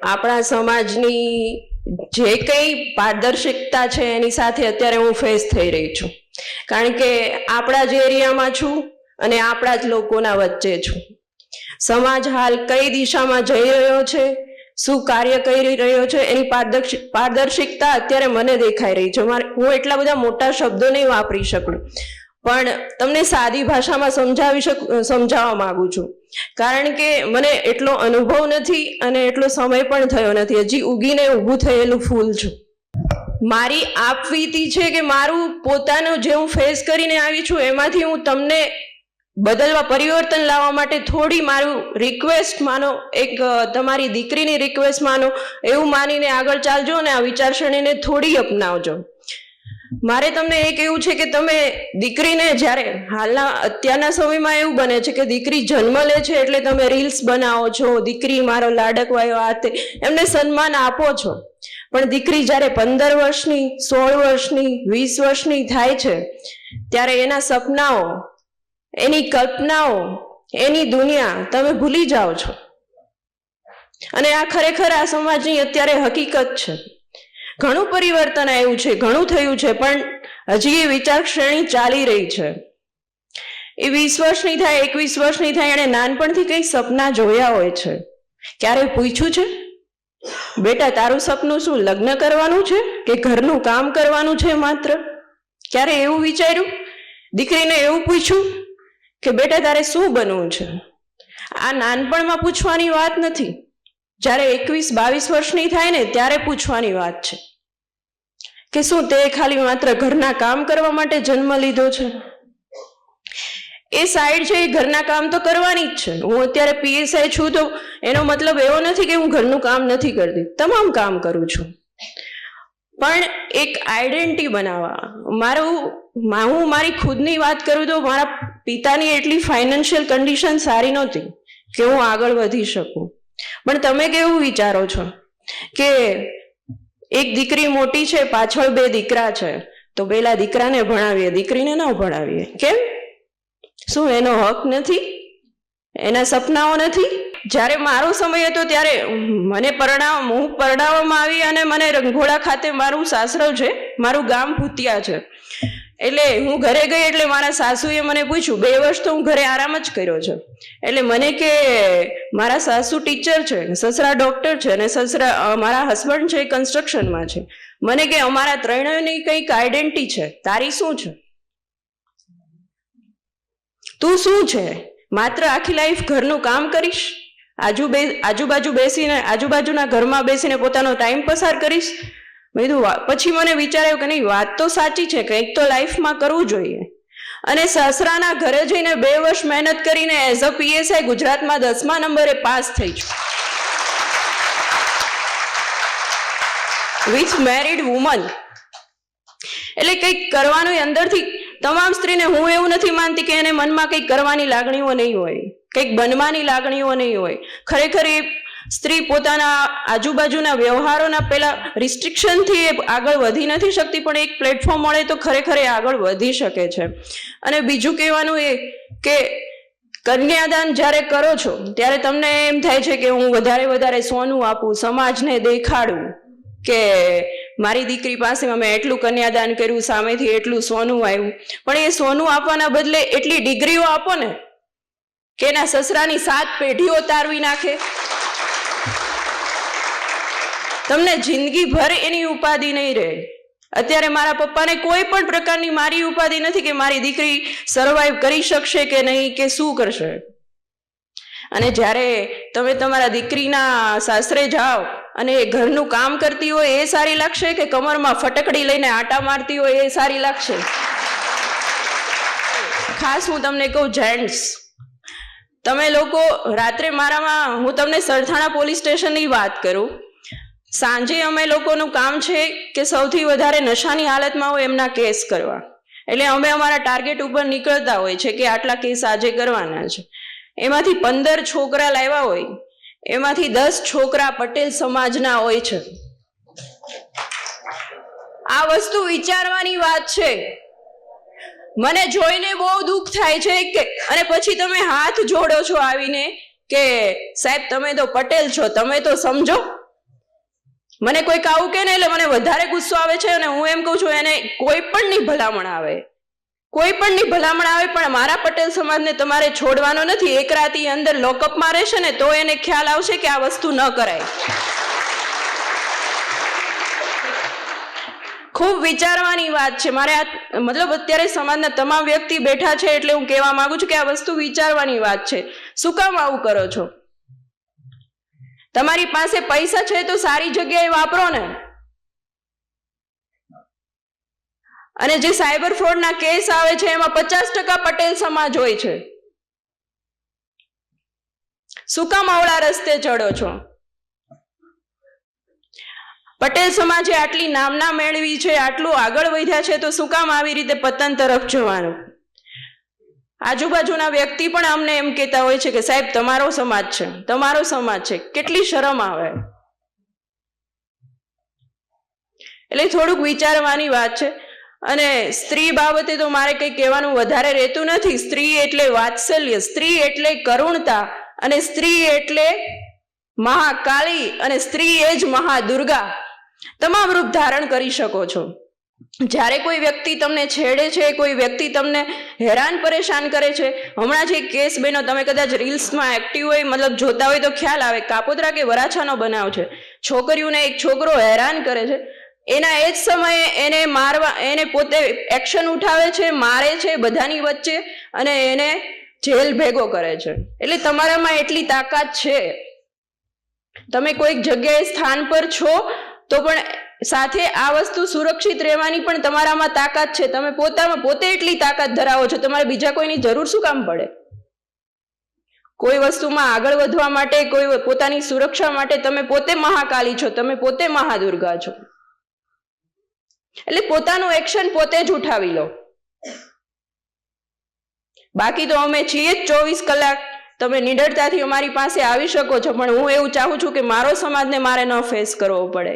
આપણા સમાજની જે કંઈ પારદર્શિકતા છે એની સાથે અત્યારે હું ફેસ થઈ રહી છું, કારણ કે આપણા જ એરિયામાં છું અને આપણા જ લોકોના વચ્ચે છું. સમાજ હાલ કઈ દિશામાં જઈ રહ્યો છે, શું કાર્ય કરી રહ્યો છે, એની પારદર્શિકતા અત્યારે મને દેખાઈ રહી છે. હું એટલા બધા મોટા શબ્દો નહીં વાપરી શકું, પણ તમને સાદી ભાષામાં સમજાવવા માંગુ છું, કારણ કે મને એટલો અનુભવ નથી અને એટલો સમય પણ થયો નથી. હજી ઉગીને ઊભું થયેલું ફૂલ છું. મારી આપવીતી છે કે મારું પોતાનું જે હું ફેસ કરીને આવી છું એમાંથી હું તમને બદલવા, પરિવર્તન લાવવા માટે થોડી મારું રિક્વેસ્ટ માનો, એક તમારી દીકરીની રિક્વેસ્ટ માનો, એવું માનીને આગળ ચાલજો અને આ વિચારસરણીને થોડી અપનાવજો. મારે તમને એ કહેવું છે કે તમે દીકરીને, જ્યારે અત્યારના સમયમાં એવું બને છે કે દીકરી જન્મ લે છે એટલે તમે રીલ્સ બનાવો છો, દીકરી મારો લાડકવાયો આ તે, એમને સન્માન આપો છો. પણ દીકરી જ્યારે 15 વર્ષની, 16 વર્ષની, 20 વર્ષની થાય છે ત્યારે એના સપનાઓ, એની કલ્પનાઓ, એની દુનિયા તમે ભૂલી જાઓ છો. અને આ ખરેખર આ સમાજની અત્યારે હકીકત છે. ઘણું પરિવર્તન આવ્યું છે, ઘણું થયું છે, પણ હજી એ વિચારશ્રેણી ચાલી રહી છે. એ 20 વર્ષની થાય, 21 વર્ષની થાય, એણે નાનપણથી કંઈક સપના જોયા હોય છે. ક્યારે પૂછ્યું છે, બેટા તારું સપનું શું લગ્ન કરવાનું છે કે ઘરનું કામ કરવાનું છે માત્ર? ક્યારે એવું વિચાર્યું? દીકરીને એવું પૂછ્યું કે બેટા તારે શું બનવું છે? આ નાનપણમાં પૂછવાની વાત નથી, જ્યારે 21-22 વર્ષની થાય ને ત્યારે પૂછવાની વાત છે કે શું તે ખાલી માત્ર ઘરના કામ કરવા માટે જન્મ લીધો છે? એ સાઈડ છે, એ ઘરના કામ તો કરવાની જ છે. હું અત્યારે PSI છું તો એનો મતલબ એવો નથી કે હું ઘરનું કામ નથી કરતી, તમામ કામ કરું છું. પણ એક આઈડેન્ટિટી બનાવવા, હું મારી ખુદની વાત કરું તો મારા પિતાની એટલી ફાઇનાન્શિયલ કન્ડિશન સારી નહોતી કે હું આગળ વધી શકું. પણ તમે કેવું વિચારો છો કે એક દીકરી મોટી છે, પાછળ 2 દીકરા છે, તો પેલા દીકરાને ભણાવીએ, દીકરીને ન ભણાવીએ? કેમ? શું એનો હક નથી? એના સપનાઓ નથી? જ્યારે મારો સમય હતો ત્યારે હું પરણાવવામાં આવી અને મને રંઘોળા ખાતે, મારું સાસરો છે, મારું ગામ ભૂતિયા છે, એટલે હું ઘરે ગઈ એટલે મારા સાસુએ મને પૂછ્યું, 2 વર્ષ તો હું ઘરે આરામ જ કર્યો છે. એટલે મને કે મારા સાસુ ટીચર છે, સસરા ડોક્ટર છે અને મારા હસબન્ડ છે કન્સ્ટ્રક્શનમાં છે. મને કે અમારા ત્રણેયની કંઈક આઈડેન્ટિટી છે, તારી શું છે? તું શું છે? માત્ર આખી લાઈફ ઘરનું કામ કરીશ, આજુબાજુના ઘરમાં બેસીને પોતાનો ટાઈમ પસાર કરીશ? પછી મને વિચાર્યું કે નહીં, વાત તો સાચી છે, કંઈક તો લાઈફમાં કરવું જોઈએ. અને સસરાના ઘરે જઈને 2 વર્ષ મહેનત કરીને એઝ અ PSI ગુજરાતમાં 10મા નંબરે પાસ થઈ છું, વિથ મેરિડ વુમન. એટલે કંઈક કરવાનું અંદરથી તમામ સ્ત્રીને, હું એવું નથી માનતી કે એને મનમાં કંઈક કરવાની લાગણીઓ નહીં હોય, કંઈક બનવાની લાગણીઓ નહીં હોય. ખરેખર એ સ્ત્રી પોતાના આજુબાજુના વ્યવહારોના પેલા રિસ્ટ્રિક્શનથી એ આગળ વધી નથી શકતી, પણ એક પ્લેટફોર્મ મળે તો ખરેખર એ આગળ વધી શકે છે. અને બીજું કહેવાનું એ કે કન્યાદાન જ્યારે કરો છો ત્યારે તમને એમ થાય છે કે હું વધારે સોનું આપું, સમાજને દેખાડું કે મારી દીકરી પાસે અમે એટલું કન્યાદાન કર્યું, સામેથી એટલું સોનું આવ્યું. પણ એ સોનું આપવાના બદલે એટલી ડિગ્રીઓ આપો ને કે એના સસરાની 7 પેઢીઓ તારવી નાખે. તમને જિંદગીભર એની ઉપાધિ નહીં રહે. અત્યારે મારા પપ્પાને કોઈ પણ પ્રકારની મારી ઉપાધિ નથી કે મારી દીકરી સર્વાઈવ કરી શકશે કે નહીં, કે શું કરશે. અને જ્યારે તમે તમારા દીકરીના સાસરે જાઓ અને એ ઘરનું કામ કરતી હોય એ સારી લાગશે કે કમરમાં ફટકડી લઈને આટા મારતી હોય એ સારી લાગશે? ખાસ હું તમને કહું, જેન્ટ્સ, તમે લોકો રાત્રે હું તમને સરથાણા પોલીસ સ્ટેશનની વાત કરું. સાંજે અમે લોકોનું કામ છે કે સૌથી વધારે નશાની હાલતમાં હોય એમના કેસ કરવા. એટલે અમે અમારા ટાર્ગેટ ઉપર નીકળતા હોય છે કે આટલા કેસ આજે કરવાના છે. એમાંથી 15 છોકરા લાવ્યા હોય, એમાંથી 10 છોકરા પટેલ સમાજના હોય છે. આ વસ્તુ વિચારવાની વાત છે. મને જોઈને બહુ દુઃખ થાય છે કે, અને પછી તમે હાથ જોડો છો આવીને કે સાહેબ તમે તો પટેલ છો, તમે તો સમજો. મને કોઈક આવું કે ને એટલે મને વધારે ગુસ્સો આવે છે અને હું એમ કહું છું એને કોઈ પણની ભલામણ આવે, કોઈ પણની ભલામણ આવે, પણ મારા પટેલ સમાજને તમારે છોડવાનો નથી. એક રાતી અંદર લોકઅપમાં રહેશે ને તો એને ખ્યાલ આવશે કે આ વસ્તુ ન કરાય. ખૂબ વિચારવાની વાત છે. મારે આ મતલબ અત્યારે સમાજના તમામ વ્યક્તિ બેઠા છે એટલે હું કહેવા માંગુ છું કે આ વસ્તુ વિચારવાની વાત છે. શું કામ આવું કરો છો? તમારી પાસે પૈસા છે તો સારી જગ્યાએ વાપરો ને. અને જે સાયબર ફ્રોડના કેસ આવે છે એમાં 50% પટેલ સમાજ હોય છે. શું કામ અવળા રસ્તે ચડો છો? પટેલ સમાજે આટલી નામના મેળવી છે, આટલું આગળ વધ્યા છે, તો શું કામ આવી રીતે પતન તરફ જવાનું? આજુબાજુના વ્યક્તિ પણ અમને એમ કહેતા હોય છે કે સાહેબ તમારો સમાજ છે, તમારો સમાજ છે. કેટલી શરમ આવે. એટલે થોડુંક વિચારવાની વાત છે. અને સ્ત્રી બાબતે તો મારે કંઈ કહેવાનું વધારે રહેતું નથી. સ્ત્રી એટલે વાત્સલ્ય, સ્ત્રી એટલે કરુણતા, અને સ્ત્રી એટલે મહાકાળી, અને સ્ત્રી એ જ મહાદુર્ગા. તમામ રૂપ ધારણ કરી શકો છો. જ્યારે કોઈ વ્યક્તિ તમને છેડે છે, કોઈ વ્યક્તિ તમને હેરાન પરેશાન કરે છે, હમણાં જે કેસ બન્યો, તમે કદાચ રીલ્સમાં એક્ટિવ હોય, મતલબ જોતા હોય તો ખ્યાલ આવે, કાપોદ્રા કે વરાછાનો બનાવ છે. છોકરીઓને એક છોકરો હેરાન કરે છે, એના એ જ સમયે એને મારવા, એને પોતે એક્શન ઉઠાવે છે, મારે છે બધાની વચ્ચે, અને એને જેલ ભેગો કરે છે. એટલે તમારામાં એટલી તાકાત છે. તમે કોઈક જગ્યાએ સ્થાન પર છો તો પણ સાથે આ વસ્તુ સુરક્ષિત રહેવાની પણ તમારામાં તાકાત છે. તમે પોતે એટલી તાકાત ધરાવો છો, તમારે બીજા કોઈની જરૂર શું કામ પડે? કોઈ વસ્તુમાં આગળ વધવા માટે, કોઈ પોતાની સુરક્ષા માટે તમે પોતે મહાકાલી છો, તમે પોતે મહાદુર્ગા છો. એટલે પોતાનું એક્શન પોતે જ ઉઠાવી લો. બાકી તો અમે છીએ જ 24 કલાક. તમે નિડરતાથી અમારી પાસે આવી શકો છો, પણ હું એવું ચાહું છું કે મારો સમાજને મારે ન ફેસ કરવો પડે.